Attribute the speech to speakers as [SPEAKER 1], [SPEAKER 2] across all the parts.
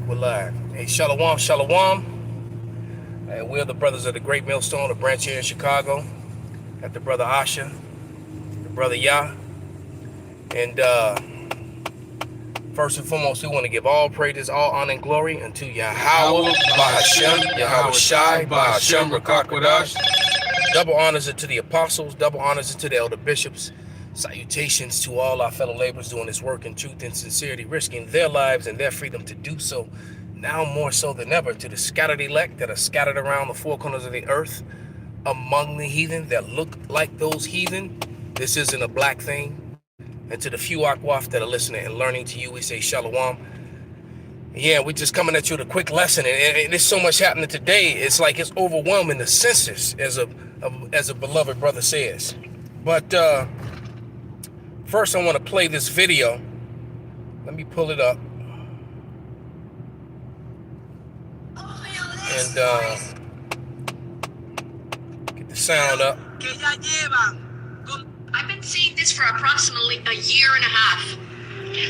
[SPEAKER 1] We're live. Hey, shalom, shalom. We're the brothers of the Great Millstone, a branch here in Chicago. Got the brother Asha, the brother Yah. And first and foremost, we want to give all praises, all honor, and glory unto Yahweh, Bahashem, Yahweh Shai, Bahashem, Rakakwadash. Double honors unto the apostles, double honors unto the elder bishops. Salutations to all our fellow laborers doing this work in truth and sincerity, risking their lives and their freedom to do so, now more so than ever, to the scattered elect that are scattered around the four corners of the earth, among the heathen that look like those heathen. This isn't a black thing. And to the few akwaf that are listening and learning to you, we say shalom. Yeah, we're just coming at you with a quick lesson, and there's so much happening today. It's like it's overwhelming the senses, as a beloved brother says. But first, I want to play this video. Let me pull it up. And get the sound up.
[SPEAKER 2] I've been seeing this for approximately a year and a half.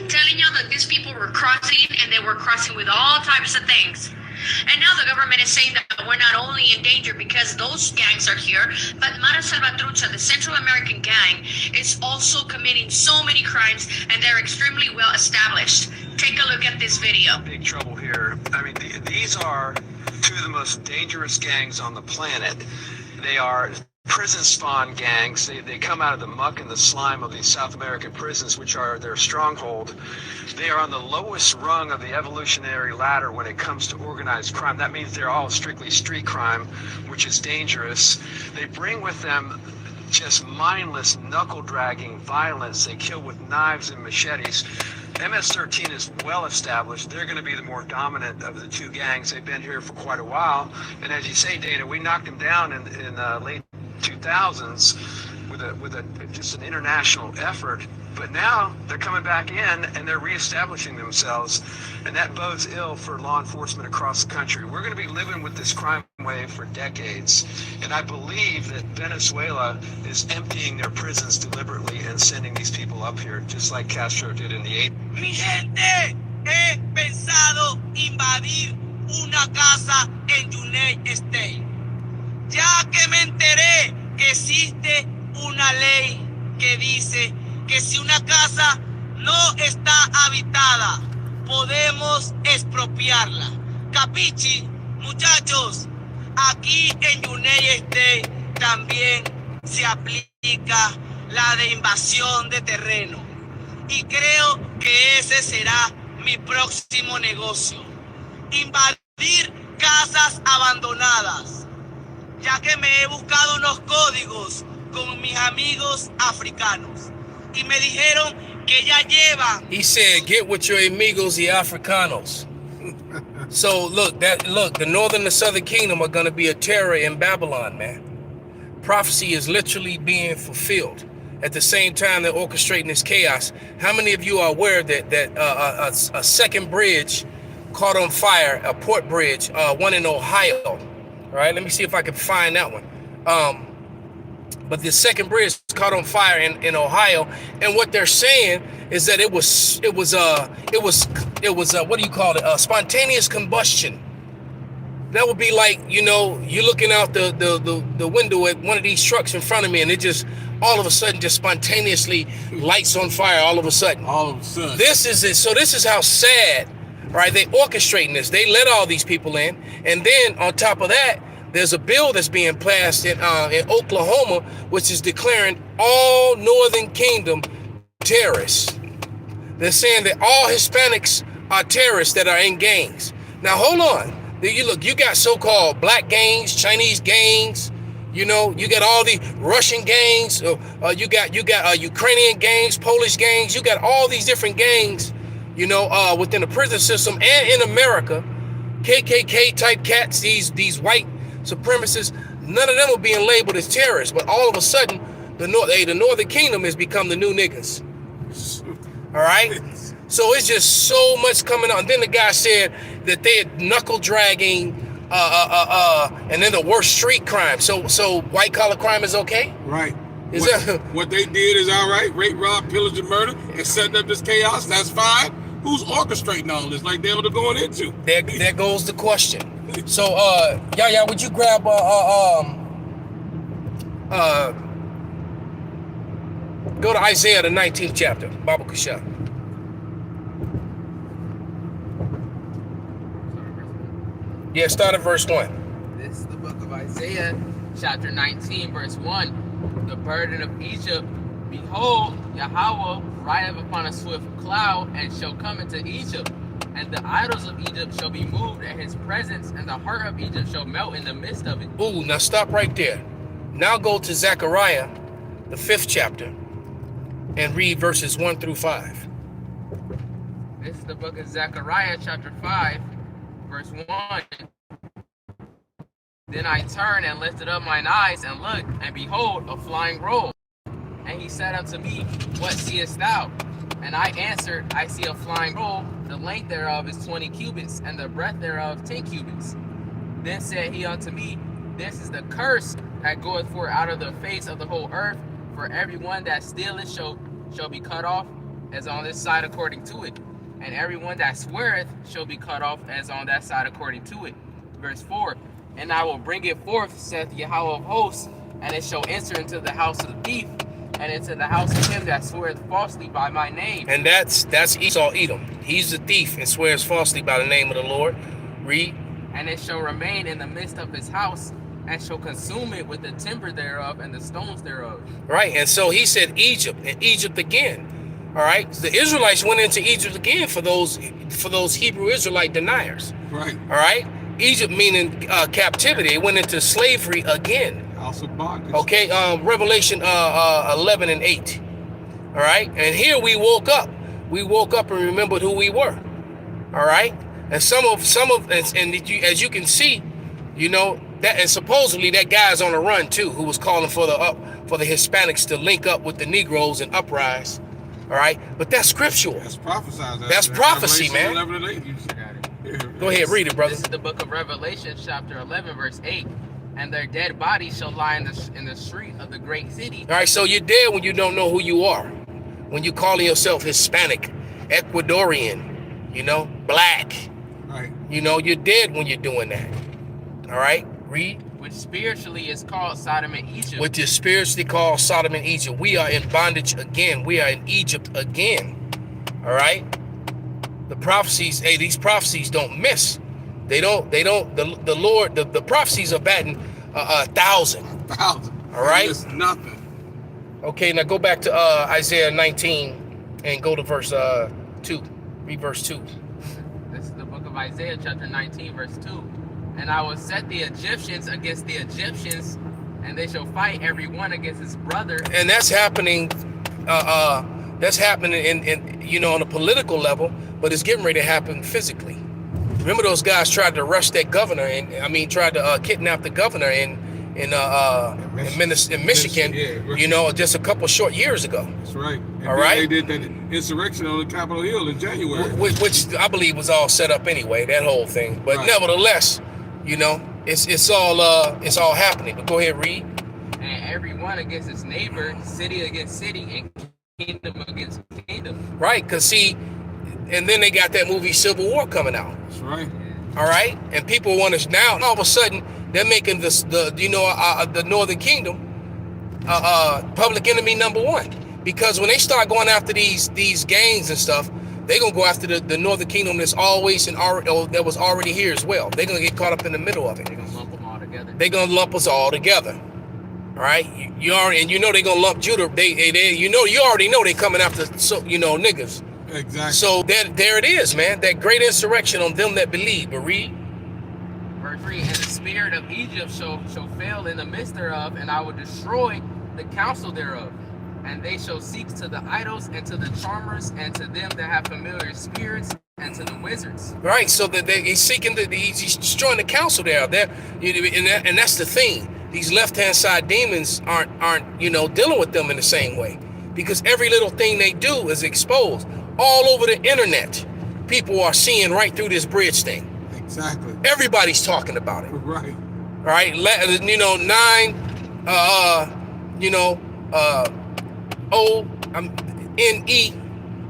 [SPEAKER 2] Telling you that these people were crossing, and they were crossing with all types of things. And now the government is saying that we're not only in danger because those gangs are here, but Mara Salvatrucha, the Central American gang, is also committing so many crimes, and they're extremely well established. Take a look at this video.
[SPEAKER 3] Big trouble here. I mean, these are two of the most dangerous gangs on the planet. They are prison spawn gangs. They come out of the muck and the slime of these South American prisons, which are their stronghold. They are on the lowest rung of the evolutionary ladder when it comes to organized crime. That means they're all strictly street crime, which is dangerous. They bring with them just mindless knuckle-dragging violence. They kill with knives and machetes. MS-13 is well established. They're going to be the more dominant of the two gangs. They've been here for quite a while. And as you say, Dana, we knocked them down in late 2000s with just an international effort. But now they're coming back in and they're reestablishing themselves, and that bodes ill for law enforcement across the country. We're going to be living with this crime wave for decades, and I believe that Venezuela is emptying their prisons deliberately and sending these people up here, just like Castro did in the 80s.
[SPEAKER 4] Mi gente, he pensado invadir una casa en United States, ya que me enteré que existe una ley que dice que si una casa no está habitada, podemos expropiarla. Capichi, muchachos, aquí en United States también se aplica la de invasión de terreno. Y creo que ese será mi próximo negocio. Invadir casas abandonadas, ya que me he buscado unos códigos con mis amigos africanos. Y me dijeron que ya llevan.
[SPEAKER 1] He said, get with your amigos, the Africanos. So look, the northern and southern kingdom are going to be a terror in Babylon, man. Prophecy is literally being fulfilled. At the same time, they're orchestrating this chaos. How many of you are aware that a second bridge caught on fire, a port bridge, one in Ohio? All right, let me see if I can find that one. But the second bridge caught on fire in Ohio, and what they're saying is that it was what do you call it? Spontaneous combustion. That would be like, you know, you're looking out the window at one of these trucks in front of me, and it just all of a sudden just spontaneously lights on fire. All of a sudden. This is it. So this is how sad, right? They orchestrating this. They let all these people in, and then on top of that, there's a bill that's being passed in Oklahoma, which is declaring all Northern Kingdom terrorists. They're saying that all Hispanics are terrorists that are in gangs. Now, hold on. You got so-called black gangs, Chinese gangs. You know, you got all the Russian gangs. You got Ukrainian gangs, Polish gangs. You got all these different gangs, you know, within the prison system and in America. KKK type cats, these white supremacists, none of them are being labeled as terrorists, but all of a sudden the Northern Kingdom has become the new niggas. All right, so it's just so much coming on. Then the guy said that they had knuckle dragging and then the worst street crime. So white collar crime is okay,
[SPEAKER 5] right? What they did is all right. Rape, rob, pillage, and murder, and setting up this chaos, that's fine. Who's orchestrating all this? Like they're going into.
[SPEAKER 1] There goes the question. So, Yaya, would you grab go to Isaiah the 19th chapter, Baba Kusha. Yeah, start at verse 1.
[SPEAKER 6] This is the book of Isaiah, chapter 19, verse 1. The burden of Egypt, behold, Yahweh rideth upon a swift cloud, and shall come into Egypt. And the idols of Egypt shall be moved at his presence, and the heart of Egypt shall melt in the midst of it.
[SPEAKER 1] Ooh, now stop right there. Now go to Zechariah, the 5th chapter, and read verses 1 through 5.
[SPEAKER 6] This is the book of Zechariah, chapter 5, verse 1. Then I turned and lifted up mine eyes and looked, and behold, a flying roll. And he said unto me, What seest thou? And I answered, I see a flying roll. The length thereof is 20 cubits, and the breadth thereof 10 cubits. Then said he unto me, This is the curse that goeth forth out of the face of the whole earth. For everyone that stealeth shall be cut off, as on this side according to it. And everyone that sweareth shall be cut off, as on that side according to it. Verse 4. And I will bring it forth, saith Yahweh of hosts, and it shall enter into the house of the thief, and into the house of him that sweareth falsely by my name.
[SPEAKER 1] And that's Esau Edom. He's the thief and swears falsely by the name of the Lord. Read.
[SPEAKER 6] And it shall remain in the midst of his house, and shall consume it with the timber thereof and the stones thereof.
[SPEAKER 1] Right, and so he said Egypt, and Egypt again. All right, the Israelites went into Egypt again for those Hebrew Israelite deniers.
[SPEAKER 5] Right.
[SPEAKER 1] All right, Egypt meaning captivity. It went into slavery again.
[SPEAKER 5] House of bondage.
[SPEAKER 1] Okay, Revelation 11 and 8. All right, and here we woke up. We woke up and remembered who we were. All right, and some of as you can see, you know that, and supposedly that guy's on the run too, who was calling for the Hispanics to link up with the Negroes and uprise. All right, but that's scriptural.
[SPEAKER 5] That's prophesied.
[SPEAKER 1] That's prophecy, man.
[SPEAKER 5] 11 and 8. You
[SPEAKER 1] Go ahead, read it, brother.
[SPEAKER 6] This is the book of Revelation, chapter 11, verse 8. And their dead bodies shall lie in the street of the great city.
[SPEAKER 1] All right, so you're dead when you don't know who you are. When you calling yourself Hispanic, Ecuadorian, you know, black.
[SPEAKER 5] Right.
[SPEAKER 1] You know, you're dead when you're doing that. All right, read.
[SPEAKER 6] Which spiritually is called Sodom and Egypt.
[SPEAKER 1] Which is spiritually called Sodom and Egypt. We are in bondage again. We are in Egypt again. All right. The prophecies, hey, these prophecies don't miss. The Lord, the prophecies are batting 1,000.
[SPEAKER 5] 1,000.
[SPEAKER 1] All right.
[SPEAKER 5] It's nothing.
[SPEAKER 1] Okay, now go back to Isaiah 19 and go to verse 2. Read verse 2.
[SPEAKER 6] This is the book of Isaiah, chapter 19, verse 2. And I will set the Egyptians against the Egyptians, and they shall fight every one against his brother.
[SPEAKER 1] And that's happening. That's happening in you know, on a political level, but it's getting ready to happen physically. Remember those guys tried to arrest that governor, tried to kidnap the governor in Michigan,
[SPEAKER 5] yeah, right.
[SPEAKER 1] You know, just a couple short years ago.
[SPEAKER 5] That's right. And
[SPEAKER 1] all right.
[SPEAKER 5] They did that insurrection on the Capitol Hill in January.
[SPEAKER 1] Which I believe was all set up anyway, that whole thing. But
[SPEAKER 5] right.
[SPEAKER 1] Nevertheless, you know, it's all happening. But go ahead, read.
[SPEAKER 6] And every one against his neighbor, city against city, and kingdom against kingdom.
[SPEAKER 1] Right, because see, and then they got that movie Civil War coming out.
[SPEAKER 5] That's right.
[SPEAKER 1] All right, and people want us now. All of a sudden, they're making the Northern Kingdom public enemy #1, because when they start going after these gangs and stuff, they're gonna go after the Northern Kingdom that's always that was already here as well. They're gonna get caught up in the middle of it.
[SPEAKER 6] They're gonna lump them all together.
[SPEAKER 1] They're gonna lump us all together. All right, you know they're gonna lump Judah. You already know they coming after niggas.
[SPEAKER 5] Exactly.
[SPEAKER 1] So there it is, man. That great insurrection on them that believe. But read.
[SPEAKER 6] Verse 3. And the spirit of Egypt shall fail in the midst thereof, and I will destroy the counsel thereof. And they shall seek to the idols, and to the charmers, and to them that have familiar spirits, and to the wizards. Right. So that he's destroying the counsel there. And that's the thing. These left-hand side demons aren't dealing with them in the same way, because every little thing they do is exposed all over the internet. People are seeing right through this bridge thing.
[SPEAKER 5] Exactly.
[SPEAKER 1] Everybody's talking about it.
[SPEAKER 5] Right.
[SPEAKER 1] All right. 9 ONE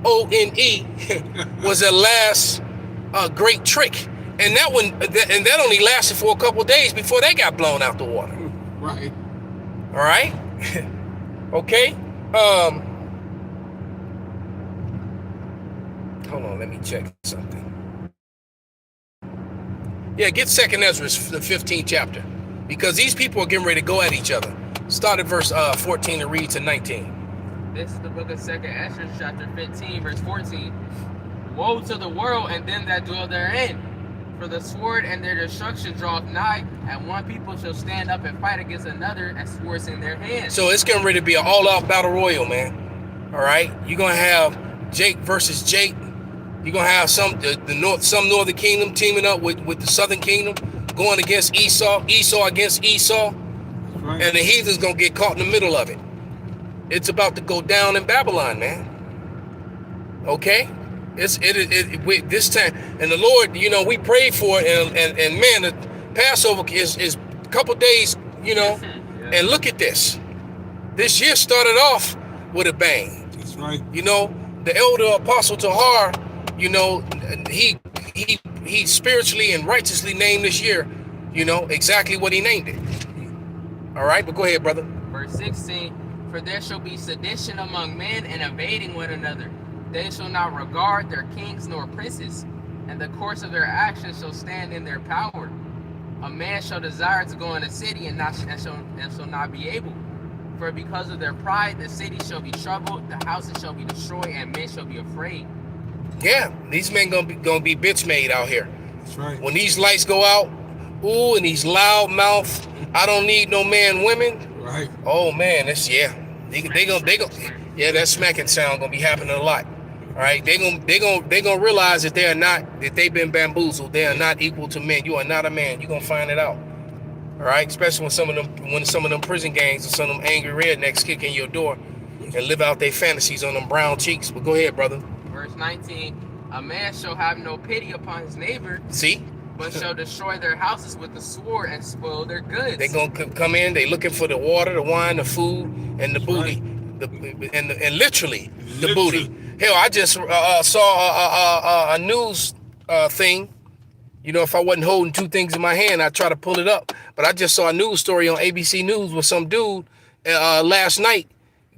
[SPEAKER 1] was their last great trick. And that only lasted for a couple days before they got blown out the water.
[SPEAKER 5] Right.
[SPEAKER 1] All right. Okay. Hold on, let me check something. Yeah, get 2nd Ezra, the 15th chapter, because these people are getting ready to go at each other. Start at verse 14 and read to 19.
[SPEAKER 6] This is the book of 2nd Ezra, chapter 15, verse 14. Woe to the world and them that dwell therein, for the sword and their destruction draweth nigh, and one people shall stand up and fight against another, and swords in their hands.
[SPEAKER 1] So it's getting ready to be an all-out battle royal, man. All right, you're gonna have Jake versus Jake. You're gonna have some northern kingdom teaming up with the southern kingdom, going against Esau against Esau,
[SPEAKER 5] Right.
[SPEAKER 1] and the heathen's gonna get caught in the middle of it. It's about to go down in Babylon, man. Okay, this time, and the Lord, we prayed for it, and man, the Passover is a couple days,
[SPEAKER 6] Yeah.
[SPEAKER 1] and look at this. This year started off with a bang.
[SPEAKER 5] That's right.
[SPEAKER 1] The elder apostle Tahar, he spiritually and righteously named this year, exactly what he named it. All right, but go ahead, brother.
[SPEAKER 6] Verse 16, for there shall be sedition among men and evading one another. They shall not regard their kings nor princes, and the course of their actions shall stand in their power. A man shall desire to go in a city and shall not be able. For because of their pride, the city shall be troubled, the houses shall be destroyed, and men shall be afraid.
[SPEAKER 1] Yeah, these men gonna be bitch made out here.
[SPEAKER 5] That's right.
[SPEAKER 1] When these lights go out, ooh, and these loud mouth, I don't need no man, women.
[SPEAKER 5] Right.
[SPEAKER 1] Oh man, they gonna yeah, that smacking sound gonna be happening a lot. All right, they gonna realize that they've been bamboozled. They are not equal to men. You are not a man. You gonna find it out. All right, especially when some of them prison gangs or some of them angry rednecks kick in your door and live out their fantasies on them brown cheeks. But go ahead, brother.
[SPEAKER 6] Verse 19, a man shall have no pity upon his neighbor,
[SPEAKER 1] See,
[SPEAKER 6] but shall destroy their houses with the sword and spoil their goods.
[SPEAKER 1] they gonna come in. They looking for the water, the wine, the food, and the booty, and literally the booty. Hell, I just saw a news thing. If I wasn't holding two things in my hand, I'd try to pull it up. But I just saw a news story on ABC News where some dude last night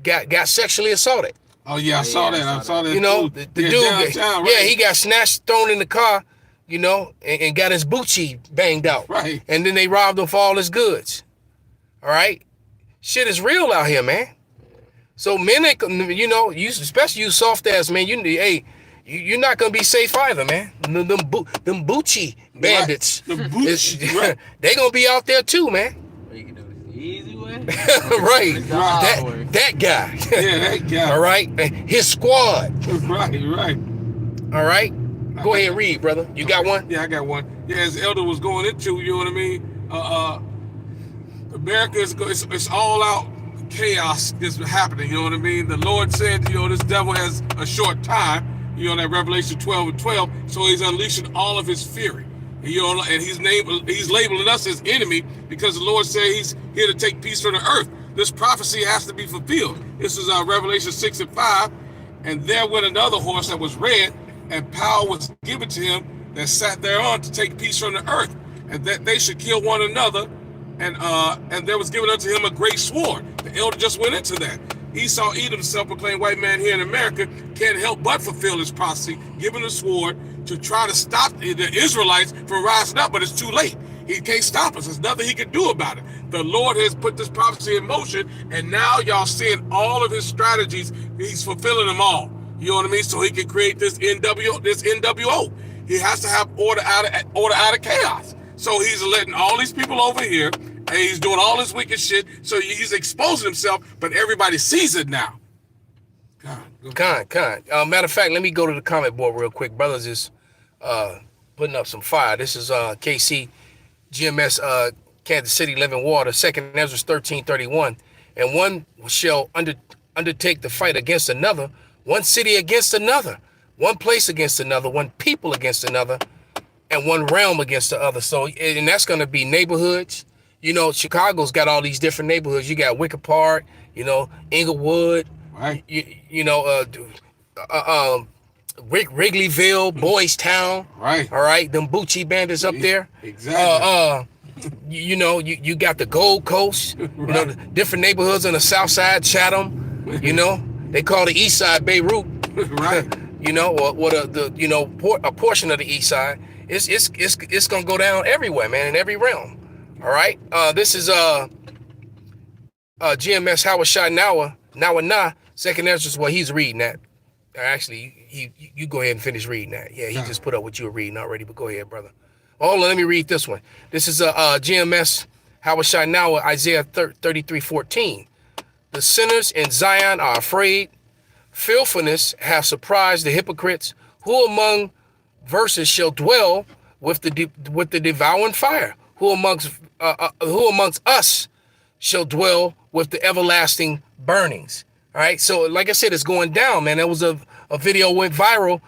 [SPEAKER 1] got sexually assaulted.
[SPEAKER 5] Oh yeah, I saw that. I saw that.
[SPEAKER 1] The dude,
[SPEAKER 5] downtown, right?
[SPEAKER 1] yeah, he got snatched, thrown in the car, and got his Gucci banged out.
[SPEAKER 5] Right.
[SPEAKER 1] And then they robbed him for all his goods. All right. Shit is real out here, man. So men, you especially you soft ass man, you're not gonna be safe either, man. Them Gucci bandits,
[SPEAKER 5] Right. The Gucci, right.
[SPEAKER 1] They gonna be out there too, man.
[SPEAKER 6] You can do this the easy way.
[SPEAKER 1] Right.
[SPEAKER 6] The hard way.
[SPEAKER 1] That guy.
[SPEAKER 5] Yeah, that guy.
[SPEAKER 1] All right. His squad.
[SPEAKER 5] Right.
[SPEAKER 1] All right. Go ahead, read, brother. You got one?
[SPEAKER 5] Yeah, I got one. Yeah, as Elder was going into, you know what I mean? America it's all out chaos is happening, you know what I mean? The Lord said, this devil has a short time, that Revelation 12:12, so he's unleashing all of his fury. And he's labeling us as enemy because the Lord said he's here to take peace from the earth. This prophecy has to be fulfilled. This is Revelation 6:5. And there went another horse that was red, and power was given to him that sat thereon to take peace from the earth, and that they should kill one another. And there was given unto him a great sword. The elder just went into that. Esau, Edom, self-proclaimed white man here in America, can't help but fulfill his prophecy, given a sword to try to stop the Israelites from rising up, but it's too late. He can't stop us. There's nothing he can do about it. The Lord has put this prophecy in motion, and now y'all seeing all of his strategies. He's fulfilling them all. You know what I mean? So he can create this NWO. He has to have order out of chaos. So he's letting all these people over here, and he's doing all this wicked shit. So he's exposing himself, but everybody sees it now.
[SPEAKER 1] Con. Matter of fact, let me go to the comment board real quick. Brothers is putting up some fire. This is KC GMS Kansas City Living Water, 2nd Ezra 13:31. And one shall undertake the fight against another, one city against another, one place against another, one people against another, and one realm against the other. So, and that's going to be neighborhoods. Chicago's got all these different neighborhoods. You got Wicker Park, Inglewood,
[SPEAKER 5] Right.
[SPEAKER 1] Wrigleyville, Boys Town.
[SPEAKER 5] Right.
[SPEAKER 1] All right, them Bucci bandits up there.
[SPEAKER 5] Exactly.
[SPEAKER 1] You know, you got the Gold Coast.
[SPEAKER 5] Right.
[SPEAKER 1] You know, the different neighborhoods on the South Side, Chatham. You know, they call the East Side Beirut.
[SPEAKER 5] Right.
[SPEAKER 1] You know, or the you know a portion of the East Side. It's gonna go down everywhere, man, in every realm. All right. This is GMS Howard Shot Now second answer is what he's reading that. Actually, you go ahead and finish reading that. Yeah, he just put up what you were reading already, but go ahead, brother. Hold on, let me read this one. This is GMS Howard Shot Now, Isaiah 33:14. The sinners in Zion are afraid. Filthiness has surprised the hypocrites. Who among verses shall dwell with the devouring fire? Who amongst us shall dwell with the everlasting burnings? All right, so like I said, it's going down, man. There was a video went viral.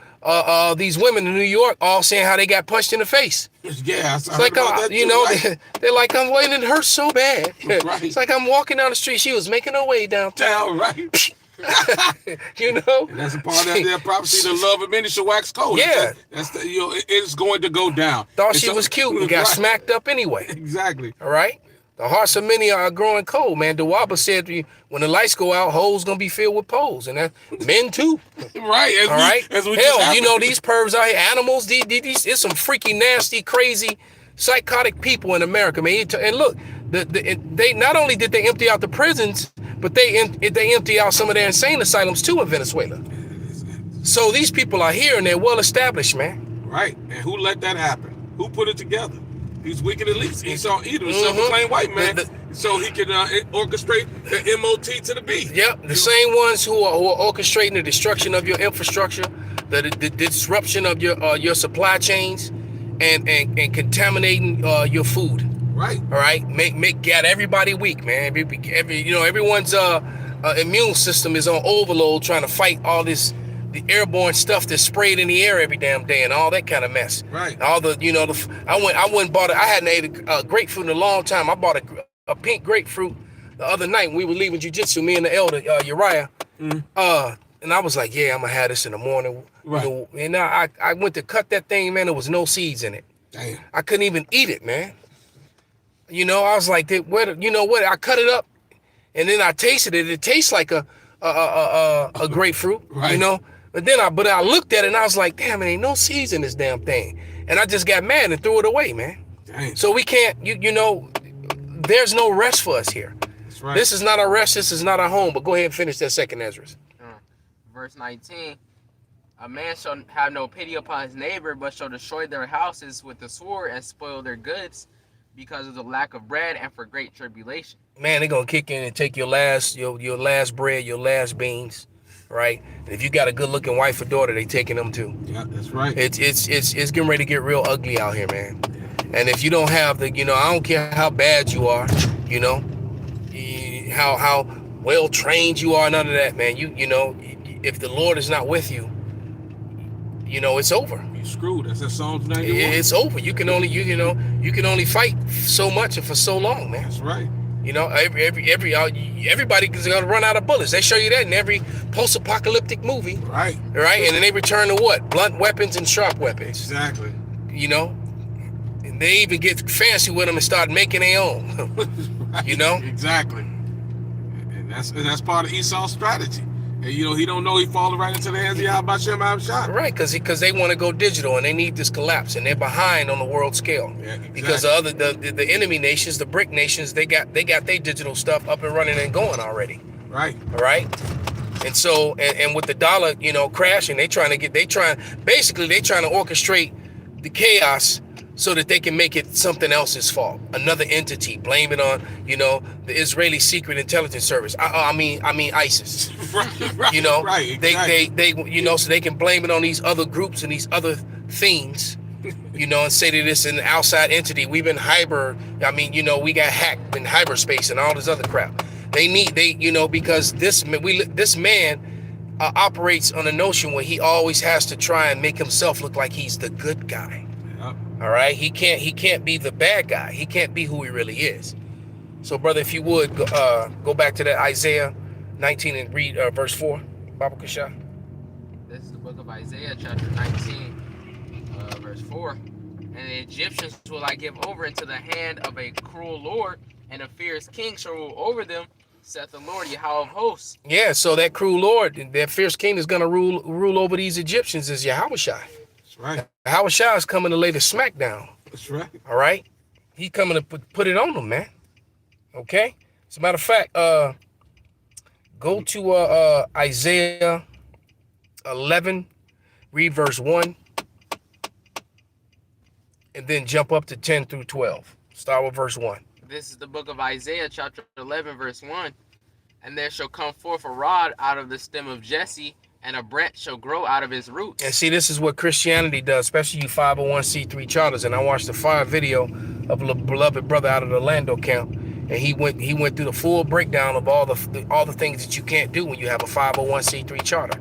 [SPEAKER 1] These women in New York all saying how they got punched in the face.
[SPEAKER 5] Yeah,
[SPEAKER 1] it's like you know, right? They're like, I'm waiting. It hurts so bad. Right. It's like I'm walking down the street. She was making her way downtown.
[SPEAKER 5] Right.
[SPEAKER 1] You know,
[SPEAKER 5] and that's a part of their prophecy. The love of many shall wax cold.
[SPEAKER 1] Yeah,
[SPEAKER 5] that's the, you know, it's going to go down.
[SPEAKER 1] Thought she was cute and got smacked up anyway.
[SPEAKER 5] Exactly.
[SPEAKER 1] All right. The hearts of many are growing cold, man. DeWaba said when the lights go out, holes gonna be filled with poles, and that men too.
[SPEAKER 5] Right.
[SPEAKER 1] All right. Hell, you know these pervs out here, animals. These it's some freaky, nasty, crazy, psychotic people in America, man. And look, they not only did they empty out the prisons, but they empty out some of their insane asylums too in Venezuela. So these people are here and they're well established, man.
[SPEAKER 5] Right. And who let that happen? Who put it together? He's wicked at least. Esau Edom, self-proclaimed white man, so he can orchestrate the MOT to the B.
[SPEAKER 1] Yep, the same ones who are orchestrating the destruction of your infrastructure, the disruption of your supply chains, and contaminating your food.
[SPEAKER 5] Right.
[SPEAKER 1] All right. Got everybody weak, man. Everyone's immune system is on overload, trying to fight all this. The airborne stuff that's sprayed in the air every damn day and all that kind of mess.
[SPEAKER 5] Right.
[SPEAKER 1] All the, I went and bought I hadn't ate a grapefruit in a long time. I bought a pink grapefruit the other night when we were leaving jiu-jitsu, me and the elder, Uriah. And I was like, yeah, I'm going to have this in the morning.
[SPEAKER 5] Right.
[SPEAKER 1] And I went to cut that thing, man. There was no seeds in it.
[SPEAKER 5] Damn.
[SPEAKER 1] I couldn't even eat it, man. I was like, I cut it up and then I tasted it. It tastes like a grapefruit,
[SPEAKER 5] right.
[SPEAKER 1] But I looked at it and I was like, damn, there ain't no seeds in this damn thing. And I just got mad and threw it away, man.
[SPEAKER 5] Dang.
[SPEAKER 1] So we can't, there's no rest for us here.
[SPEAKER 5] That's right.
[SPEAKER 1] This is not a rest. This is not a home. But go ahead and finish that second Ezra.
[SPEAKER 6] Verse 19, a man shall have no pity upon his neighbor, but shall destroy their houses with the sword and spoil their goods because of the lack of bread and for great tribulation.
[SPEAKER 1] Man, they're going to kick in and take your last bread, your last beans. Right, and if you got a good-looking wife or daughter, they taking them too.
[SPEAKER 5] Yeah, that's right.
[SPEAKER 1] It's getting ready to get real ugly out here, man. And if you don't have the, I don't care how bad you are, how well trained you are, none of that, man. If the Lord is not with you, it's over.
[SPEAKER 5] You screwed. That's Psalms 91.
[SPEAKER 1] It's over. You can only fight so much and for so long, man.
[SPEAKER 5] That's right.
[SPEAKER 1] Everybody's gonna run out of bullets. They show you that in every post-apocalyptic movie.
[SPEAKER 5] Right.
[SPEAKER 1] Right. And then they return to what? Blunt weapons and sharp weapons.
[SPEAKER 5] Exactly.
[SPEAKER 1] And they even get fancy with them and start making their own.
[SPEAKER 5] Right. Exactly. And that's part of Esau's strategy. And he don't know he falling right into the hands of MALCHAAMAH.
[SPEAKER 1] Right, because they want to go digital and they need this collapse and they're behind on the world scale.
[SPEAKER 5] Yeah, exactly.
[SPEAKER 1] Because the enemy nations, the BRIC nations, they got their digital stuff up and running and going already.
[SPEAKER 5] Right.
[SPEAKER 1] All right. And so and with the dollar, crashing, they trying to orchestrate the chaos so that they can make it something else's fault, another entity, blame it on, the Israeli Secret Intelligence Service. I mean ISIS.
[SPEAKER 5] Right.
[SPEAKER 1] Right.
[SPEAKER 5] Exactly.
[SPEAKER 1] They so they can blame it on these other groups and these other things, and say that it's an outside entity. We've been we got hacked in hyperspace and all this other crap. Because this man operates on a notion where he always has to try and make himself look like he's the good guy. All right, he can't be the bad guy. He can't be who he really is. So, brother, if you would go back to that Isaiah 19 and read verse 4, Baba Kasha.
[SPEAKER 6] book of Isaiah, chapter 19, verse 4. And the Egyptians will I give over into the hand of a cruel Lord, and a fierce king shall rule over them, saith the Lord, Yahweh of hosts.
[SPEAKER 1] Yeah, so that cruel Lord, that fierce king is going to rule over these Egyptians is Yahushua.
[SPEAKER 5] That's right.
[SPEAKER 1] Yahushua is coming to lay the smack down.
[SPEAKER 5] That's right.
[SPEAKER 1] All right? He's coming to put it on them, man. Okay? As a matter of fact, go to Isaiah 11, read verse 1, and then jump up to 10 through 12. Start with verse 1.
[SPEAKER 6] This is the book of Isaiah, chapter 11, verse 1. And there shall come forth a rod out of the stem of Jesse, and a branch shall grow out of his roots.
[SPEAKER 1] And see, this is what Christianity does, especially you 501c3 charters. And I watched the fire video of a beloved brother out of the Orlando camp, and he went through the full breakdown of all the things that you can't do when you have a 501c3 charter.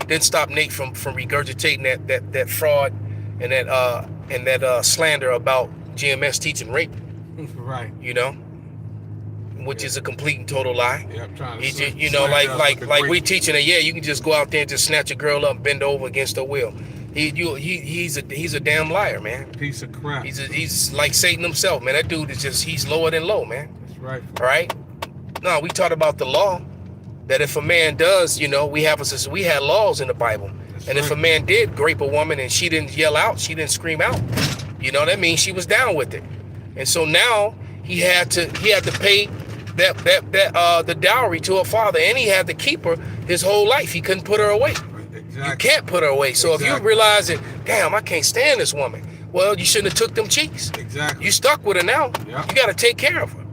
[SPEAKER 1] Didn't stop Nate from regurgitating that fraud and that slander about GMS teaching rape.
[SPEAKER 5] Right.
[SPEAKER 1] You know, which is a complete and total lie.
[SPEAKER 5] Yeah, I'm trying to
[SPEAKER 1] He just, you know, like we teaching that, yeah, you can just go out there and just snatch a girl up and bend over against her will. He's a damn liar, man.
[SPEAKER 5] Piece of crap.
[SPEAKER 1] He's like Satan himself, man. That dude is just, he's lower than low, man.
[SPEAKER 5] That's right.
[SPEAKER 1] All right. No, we taught about the law that if a man does, you know, we had laws in the Bible.
[SPEAKER 5] That's
[SPEAKER 1] and
[SPEAKER 5] right.
[SPEAKER 1] if a man did grape a woman and she didn't yell out, she didn't scream out, you know, that means she was down with it. And so now he had to pay the dowry to her father, and he had to keep her his whole life. He couldn't put her away.
[SPEAKER 5] Exactly.
[SPEAKER 1] You can't put her away. So if you realize that, damn, I can't stand this woman, well, you shouldn't have took them cheeks.
[SPEAKER 5] Exactly.
[SPEAKER 1] You stuck with her now.
[SPEAKER 5] Yeah.
[SPEAKER 1] You got to take care of her.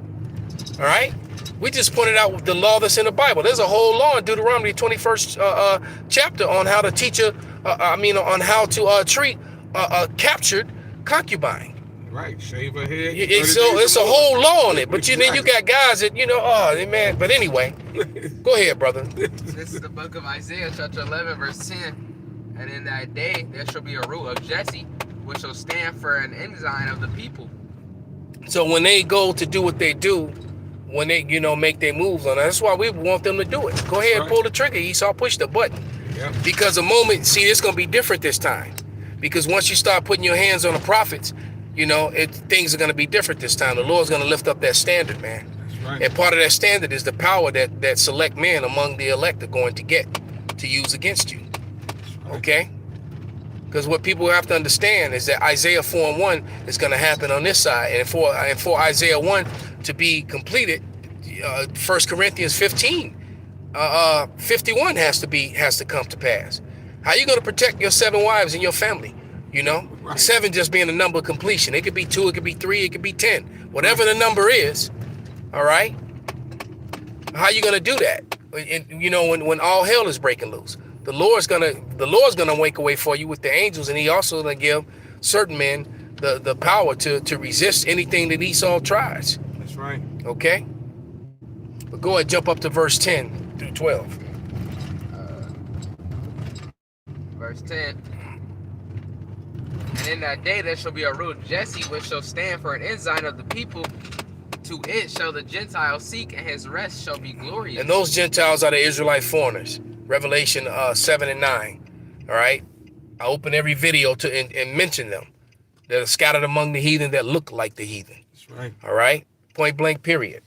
[SPEAKER 1] All right. We just pointed out the law that's in the Bible. There's a whole law in Deuteronomy 21st chapter on how to teach on how to treat a captured concubine.
[SPEAKER 5] Right, shave her head.
[SPEAKER 1] It's a whole law on it, but then you got guys that, you know, oh man. But anyway, go ahead, brother.
[SPEAKER 6] This is the book of Isaiah, chapter 11, verse 10. And in that day there shall be a root of Jesse, which shall stand for an ensign of the people.
[SPEAKER 1] So when they go to do what they do, when they, you know, make their moves on it, that's why we want them to do it. Go ahead and pull the trigger, Esau, push the button.
[SPEAKER 5] Yep.
[SPEAKER 1] Because the moment, see, it's gonna be different this time. Because once you start putting your hands on the prophets, you know, things are going to be different this time. The Lord's going to lift up that standard, man.
[SPEAKER 5] That's right.
[SPEAKER 1] And part of that standard is the power that select men among the elect are going to get to use against you.
[SPEAKER 5] Right.
[SPEAKER 1] Okay? Because what people have to understand is that Isaiah 4:1 is going to happen on this side. And for Isaiah 1 to be completed, 1 Corinthians 15, 51 has to come to pass. How are you going to protect your 7 wives and your family? You know,
[SPEAKER 5] Right.
[SPEAKER 1] 7 just being the number of completion. It could be 2, it could be 3, it could be 10. Whatever the number is, all right? How you gonna do that? And, you know, when all hell is breaking loose, the Lord's gonna wake away for you with the angels, and He also gonna give certain men the power to resist anything that Esau tries.
[SPEAKER 5] That's right.
[SPEAKER 1] Okay. But go ahead, jump up to verse 10 through 12.
[SPEAKER 6] Verse 10. And in that day there shall be a root of Jesse, which shall stand for an ensign of the people. To it shall the Gentiles seek, and his rest shall be glorious.
[SPEAKER 1] And those Gentiles are the Israelite foreigners. Revelation 7 and 9. All right. I open every video and mention them. That are scattered among the heathen that look like the heathen.
[SPEAKER 5] That's right.
[SPEAKER 1] All right. Point blank, period.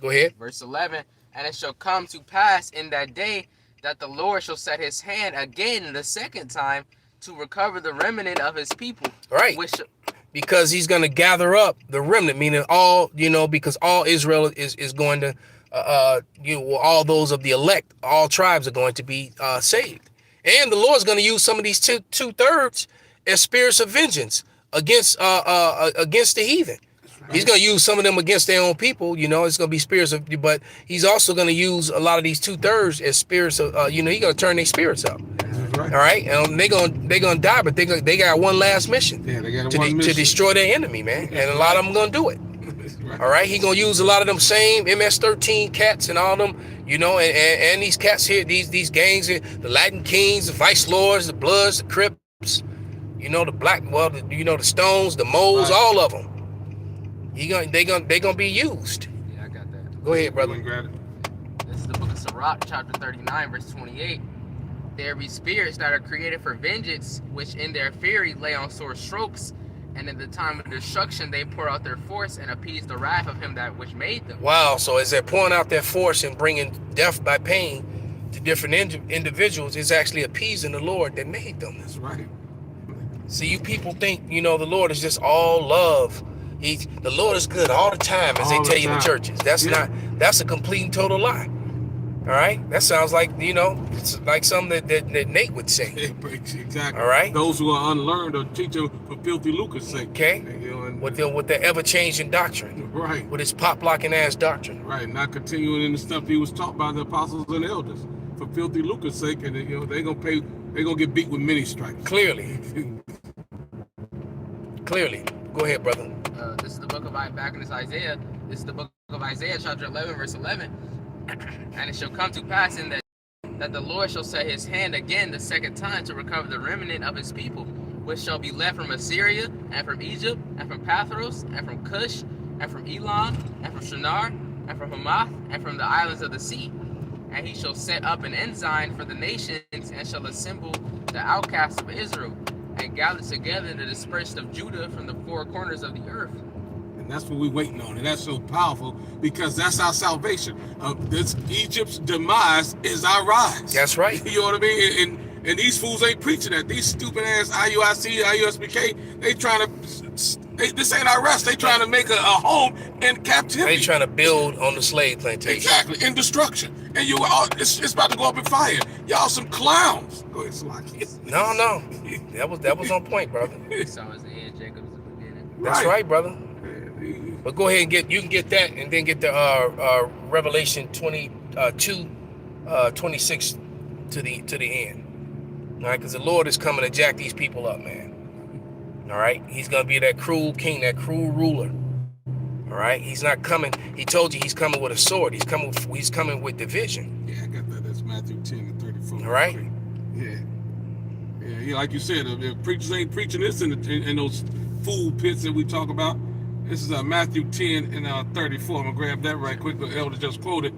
[SPEAKER 1] Go ahead.
[SPEAKER 6] Verse 11. And it shall come to pass in that day that the Lord shall set his hand again the second time to recover the remnant of his people.
[SPEAKER 1] Right. Because He's going to gather up the remnant, meaning all, you know, because all Israel is going to, all those of the elect, all tribes are going to be saved. And the Lord's going to use some of these two-thirds as spirits of vengeance against the heathen. Right. He's going to use some of them against their own people. You know, it's going to be spirits of, but He's also going to use a lot of these 2/3 as spirits of, He's going to turn their spirits up.
[SPEAKER 5] Right.
[SPEAKER 1] All right, and they're gonna die, but they got one last mission.
[SPEAKER 5] Yeah, they got
[SPEAKER 1] to destroy their enemy, man. And a lot of them gonna do it.
[SPEAKER 5] Right.
[SPEAKER 1] All right, He's gonna use a lot of them same MS-13 cats and all them, you know, and these cats here, these gangs here, the Latin Kings, the Vice Lords, the Bloods, the Crips, you know, the the Stones, the Moles, all of them. They gonna be used.
[SPEAKER 6] Yeah, I got that.
[SPEAKER 1] Go ahead, brother.
[SPEAKER 6] This is the book of Sirach, chapter 39, verse 28. There be spirits that are created for vengeance, which in their fury lay on sore strokes, and in the time of destruction they pour out their force and appease the wrath of him that which made them.
[SPEAKER 1] Wow. So as they're pouring out their force and bringing death by pain to different individuals, it's actually appeasing the Lord that made them.
[SPEAKER 5] That's right.
[SPEAKER 1] See, you people think, the Lord is just all love. The Lord is good all the time, as they tell you in the churches. That's that's a complete and total lie. All right? That sounds like, it's like something that Nate would say.
[SPEAKER 5] Exactly.
[SPEAKER 1] All right?
[SPEAKER 5] Those who are unlearned are teaching for filthy lucre's sake.
[SPEAKER 1] Okay? With their ever-changing doctrine.
[SPEAKER 5] Right.
[SPEAKER 1] With his pop-locking ass doctrine.
[SPEAKER 5] Right. Not continuing in the stuff he was taught by the apostles and elders for filthy lucre's sake, and they're gonna get beat with many stripes.
[SPEAKER 1] Clearly. Clearly. Go ahead, brother.
[SPEAKER 6] This is the book of Isaiah. This is the book of Isaiah, chapter 11, verse 11. And it shall come to pass in that the Lord shall set his hand again the second time to recover the remnant of his people, which shall be left from Assyria, and from Egypt, and from Pathros, and from Cush, and from Elam, and from Shinar, and from Hamath, and from the islands of the sea. And he shall set up an ensign for the nations, and shall assemble the outcasts of Israel, and gather together the dispersed of Judah from the four corners of the earth.
[SPEAKER 5] And that's what we're waiting on, and that's so powerful because that's our salvation. This Egypt's demise is our rise.
[SPEAKER 1] That's right.
[SPEAKER 5] You know what I mean? And these fools ain't preaching that. These stupid ass IUIC, IUSBK, they trying to. This ain't our rest. They trying to make a home in captivity.
[SPEAKER 1] They trying to build on the slave plantation.
[SPEAKER 5] Exactly, in destruction. And it's about to go up in fire. Y'all some clowns. Go ahead, Salaki.
[SPEAKER 1] No. That was on point, brother.
[SPEAKER 6] So is the end, Jacob is the beginning.
[SPEAKER 1] That's right, brother. But go ahead and you can get that, and then get the Revelation 22, 26 to the end. All right, because the Lord is coming to jack these people up, man. All right, he's gonna be that cruel king, that cruel ruler. All right, he's not coming. He told you he's coming with a sword. He's coming with division.
[SPEAKER 5] Yeah, I got that. That's Matthew 10 and 34.
[SPEAKER 1] All right.
[SPEAKER 5] Yeah. Like you said, if preachers ain't preaching this in those fool pits that we talk about. This is Matthew 10 and 34. I'm gonna grab that right quick. The elder just quoted.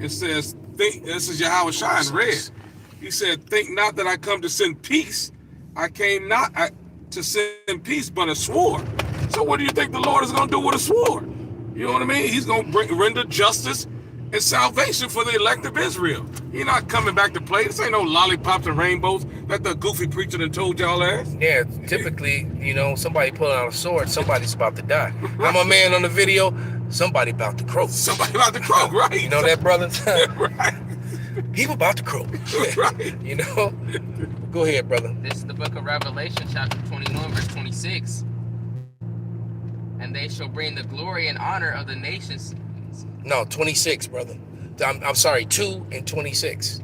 [SPEAKER 5] It says, this is Yahweh Shai in red. He said, think not that I come to send peace. I came not to send peace, but a sword. So what do you think the Lord is gonna do with a sword? You know what I mean? He's gonna render justice and salvation for the elect of Israel. He's not coming back to play. This ain't no lollipops and rainbows that the goofy preacher done told y'all ass.
[SPEAKER 1] Yeah, typically, somebody pulling out a sword, somebody's about to die. I'm a man on the video, somebody about to croak.
[SPEAKER 5] Somebody about to croak, right?
[SPEAKER 1] You know that, brother?
[SPEAKER 5] Right.
[SPEAKER 1] People about to croak.
[SPEAKER 5] Right.
[SPEAKER 1] Go ahead, brother.
[SPEAKER 6] This is the book of Revelation, chapter 21, verse 26. And they shall bring the glory and honor of the nations.
[SPEAKER 1] No, 26, brother. I'm sorry, 2 and 26.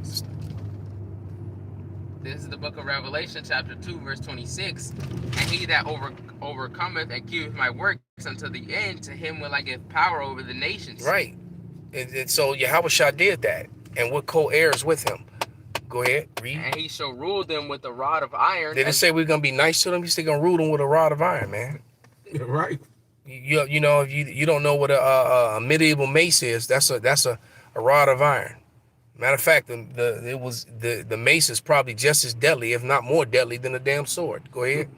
[SPEAKER 6] This is the book of Revelation, chapter 2, verse 26. And he that overcometh and keepeth my works unto the end, to him will I give power over the nations.
[SPEAKER 1] Right. And so Yahweh Shah did that. And we're co-heirs with him. Go ahead, read.
[SPEAKER 6] And he shall rule them with a rod of iron.
[SPEAKER 1] They didn't say we're going to be nice to them. He's going to rule them with a rod of iron, man.
[SPEAKER 5] Yeah, right.
[SPEAKER 1] You don't know what a medieval mace is, that's a rod of iron. Matter of fact, the mace is probably just as deadly, if not more deadly, than a damn sword. Go ahead.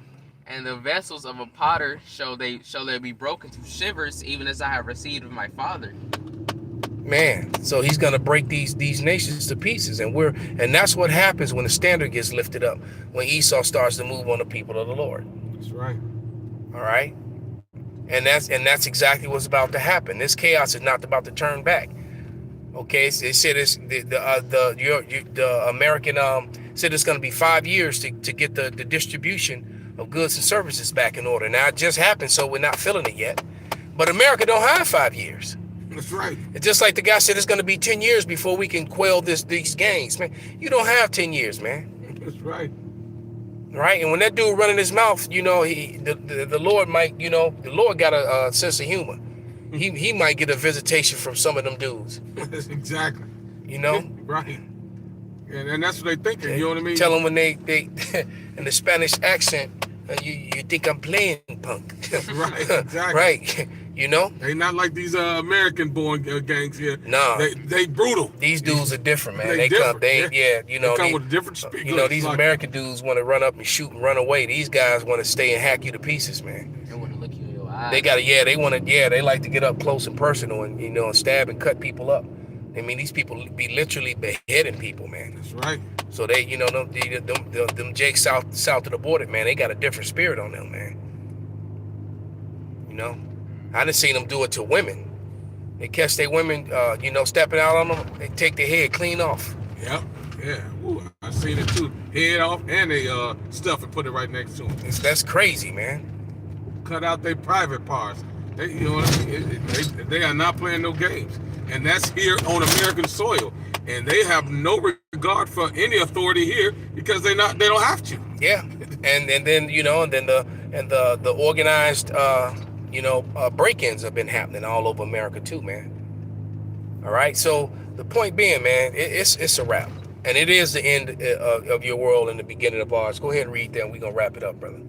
[SPEAKER 6] And the vessels of a potter shall they be broken to shivers, even as I have received of my Father.
[SPEAKER 1] Man, so he's gonna break these nations to pieces, and that's what happens when the standard gets lifted up, when Esau starts to move on the people of the Lord.
[SPEAKER 5] That's right.
[SPEAKER 1] All right. And that's exactly what's about to happen. This chaos is not about to turn back. Okay, they said the American said it's going to be 5 years to get the distribution of goods and services back in order. Now it just happened, so we're not feeling it yet. But America don't have 5 years.
[SPEAKER 5] That's right.
[SPEAKER 1] It's just like the guy said, it's going to be 10 years before we can quell these gangs, man. You don't have 10 years, man.
[SPEAKER 5] That's right.
[SPEAKER 1] Right, and when that dude running his mouth, the Lord might, the Lord got a sense of humor. He might get a visitation from some of them dudes.
[SPEAKER 5] Exactly. Right. And that's what they thinking. You know what I mean?
[SPEAKER 1] Tell them when they in the Spanish accent, you think I'm playing punk.
[SPEAKER 5] Right. Exactly.
[SPEAKER 1] Right. You know?
[SPEAKER 5] They not like these American-born gangs here.
[SPEAKER 1] Nah.
[SPEAKER 5] They brutal.
[SPEAKER 1] These dudes are different, man.
[SPEAKER 5] They
[SPEAKER 1] come,
[SPEAKER 5] different,
[SPEAKER 1] you know,
[SPEAKER 5] they come with a different spirit.
[SPEAKER 1] You know, these American dudes want to run up and shoot and run away. These guys want to stay and hack you to pieces, man.
[SPEAKER 6] They want to look you in your eyes.
[SPEAKER 1] They like to get up close and personal and, you know, and stab and cut people up. I mean, these people be literally beheading people, man.
[SPEAKER 5] That's right.
[SPEAKER 1] So they, you know, them jakes south of the border, man, they got a different spirit on them, man. You know, I done seen them do it to women. They catch their women, you know, stepping out on them. They take their head clean off.
[SPEAKER 5] Yep. Yeah. Ooh, I seen it too. Head off, and they stuff and put it right next to them.
[SPEAKER 1] That's crazy, man.
[SPEAKER 5] Cut out their private parts. They, you know what I mean? They are not playing no games, and that's here on American soil. And they have no regard for any authority here because they don't have to.
[SPEAKER 1] Yeah, and then you know, and then the organized break-ins have been happening all over America too, man. All right, so the point being, man, it's a wrap, and it is the end of your world and the beginning of ours. Go ahead and read that, and we're gonna wrap it up, brother.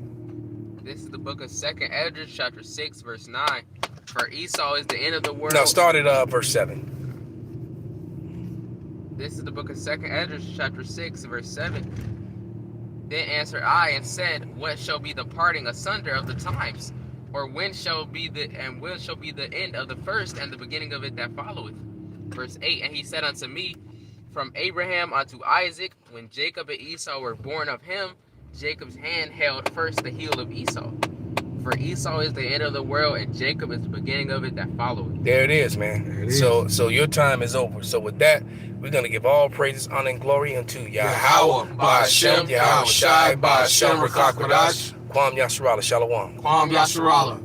[SPEAKER 6] This is the book of 2nd Esdras, chapter 6, verse 9. For Esau is the end of the world.
[SPEAKER 1] Now start at verse 7.
[SPEAKER 6] This is the book of 2nd Esdras, chapter 6, verse 7. Then answered I and said, what shall be the parting asunder of the times? Or when shall be the end of the first and the beginning of it that followeth? Verse 8, and he said unto me, from Abraham unto Isaac, when Jacob and Esau were born of him, Jacob's hand held first the heel of Esau. For Esau is the end of the world, and Jacob is the beginning of it that followeth.
[SPEAKER 1] There it is, man. So your time is over. So with that, we're going to give all praises, honor, and glory unto Yahweh, Ba'ashem, Yahweh Shai, Ba'ashem, Rakakwadash, Kwam Yasharala, Shalom.
[SPEAKER 5] Kwam Yasharala.